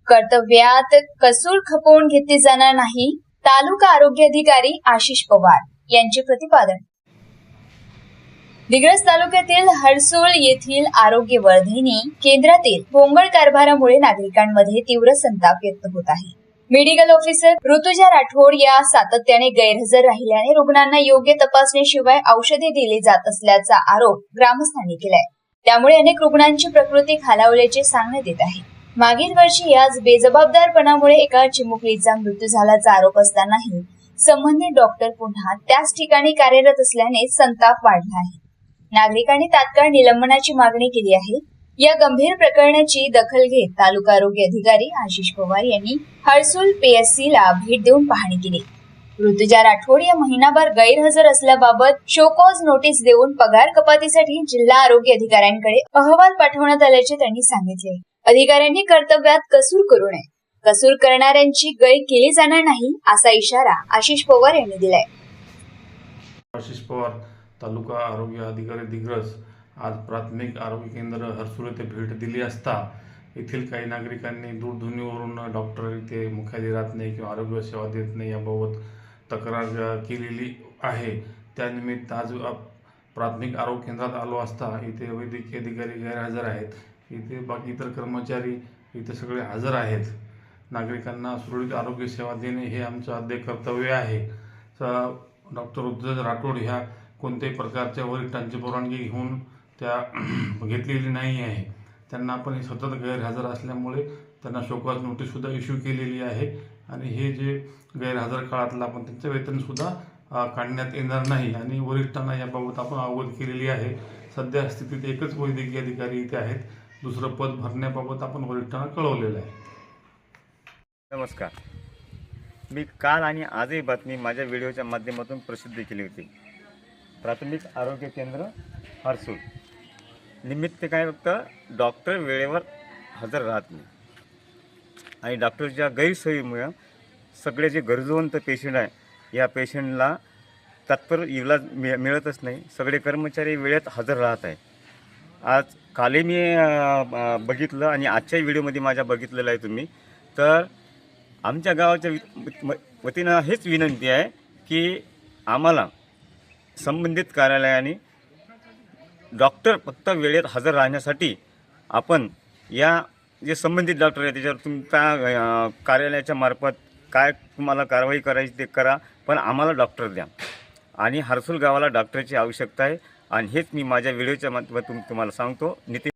कर्तव्यात कसूर खपवून घेतली जाणार नाही, तालुका आरोग्य अधिकारी आशिष पवार यांचे प्रतिपादन। दिग्रस तालुक्यातील हर्सुल येथील आरोग्य वर्धिनी केंद्रातील भोंगळ कारभारामुळे नागरिकांमध्ये तीव्र संताप व्यक्त होत आहे। मेडिकल ऑफिसर ऋतुजा राठोड या सातत्याने गैरहजर राहिल्याने रुग्णांना योग्य तपासणीशिवाय औषधे दिली जात असल्याचा आरोप ग्रामस्थांनी केलाय। त्यामुळे अनेक रुग्णांची प्रकृती खालावल्याचे सांगण्यात येत आहे। मागील वर्षी याच बेजबाबदारपणामुळे एका चिमुकलीचा मृत्यू झाल्याचा आरोप असतानाही संबंधित डॉक्टर पुन्हा त्याच ठिकाणी कार्यरत असल्याने संताप वाढला आहे। नागरिकांनी तात्काळ निलंबनाची मागणी केली आहे। या गंभीर प्रकरणाची दखल घेत तालुका आरोग्य अधिकारी आशिष पवार यांनी हर्सुल PSC ला भेट देऊन पाहणी केली। ऋतुजा राठोड या महिनाभर गैरहजर असल्याबाबत शोकॉज नोटीस देऊन पगार कपातीसाठी जिल्हा आरोग्य अधिकाऱ्यांकडे अहवाल पाठवण्यात आल्याचे त्यांनी सांगितले। अधिकाऱ्यांनी कर्तव्यात कसूर करू नये, कसूर करणाऱ्यांची गय केली जाणार नाही असा इशारा आशिष पवार यांनी दिलाय। आशिष पवार, तालुका आरोग्य अधिकारी दिग्रस, आज प्राथमिक आरोग्य केंद्र हर्सुल येथे भेट दिली असता येथील काही नागरिकांनी दूरध्वनीवरून डॉक्टर इथे मुख्यालय राहत नाही किंवा आरोग्य सेवा देत नाही याबाबत तक्रार केलेली आहे। त्यानिमित्त आज प्राथमिक आरोग्य केंद्रात आलो असता इथे वैद्यकीय अधिकारी गैरहजर आहेत, इथे बाकी इतर कर्मचारी इथे सगळे हजर आहेत। नागरिकांना सुरळीत आरोग्य सेवा देणे हे आमचं आद्य कर्तव्य आहे। डॉक्टर ऋतुजा राठोड ह्या कोणत्याही प्रकारच्या वरिष्ठांची परवानगी घेऊन त्या घेतलेली नाही आहे। त्यांना आपण सतत गैरहजर असल्यामुळे त्यांना शोकॉज नोटीस सुद्धा इश्यू केलेली आहे आणि हे जे गैरहजर काळातलं आपण त्यांचं वेतन सुद्धा काढण्यात येणार नाही आणि वरिष्ठांना याबाबत आपण अवगत केलेली आहे। सध्या स्थितीत एकच वैद्यकीय अधिकारी इथे आहेत, दुसरं पद भरण्याबाबत आपण वरिष्ठांना कळवलेलं आहे। नमस्कार, मी काल आणि आजही बातमी माझ्या व्हिडिओच्या माध्यमातून प्रसिद्ध केली होती। प्राथमिक आरोग्य केंद्र हर्सुल निमित्त काय फक्त डॉक्टर वेळेवर हजर राहत नाही आणि डॉक्टरच्या गैरसोयीमुळे सगळे जे गरजवंत पेशंट आहे या पेशंटला तात्पर इलाज मिळतच नाही। सगळे कर्मचारी वेळेत हजर राहत आहे। आज कालही मी बघितलं आणि आजच्या व्हिडिओमध्ये माझ्या बघितलेलं आहे तुम्ही। तर आमच्या गावाच्या वतीनं हेच विनंती आहे की आम्हाला संबंधित कार्यालयाने डॉक्टर फक्त वेळेत हजर राहण्यासाठी आपण या जे संबंधित डॉक्टर आहे त्याच्यावर तुमच्या कार्यालयाच्या मार्फत काय तुम्हाला कारवाई करायची ते करा, पण आम्हाला डॉक्टर द्या आणि हर्सुल गावाला डॉक्टरची आवश्यकता आहे आणि हेच मी माझ्या व्हिडिओच्या माध्यमातून तुम्हाला सांगतो। नितीन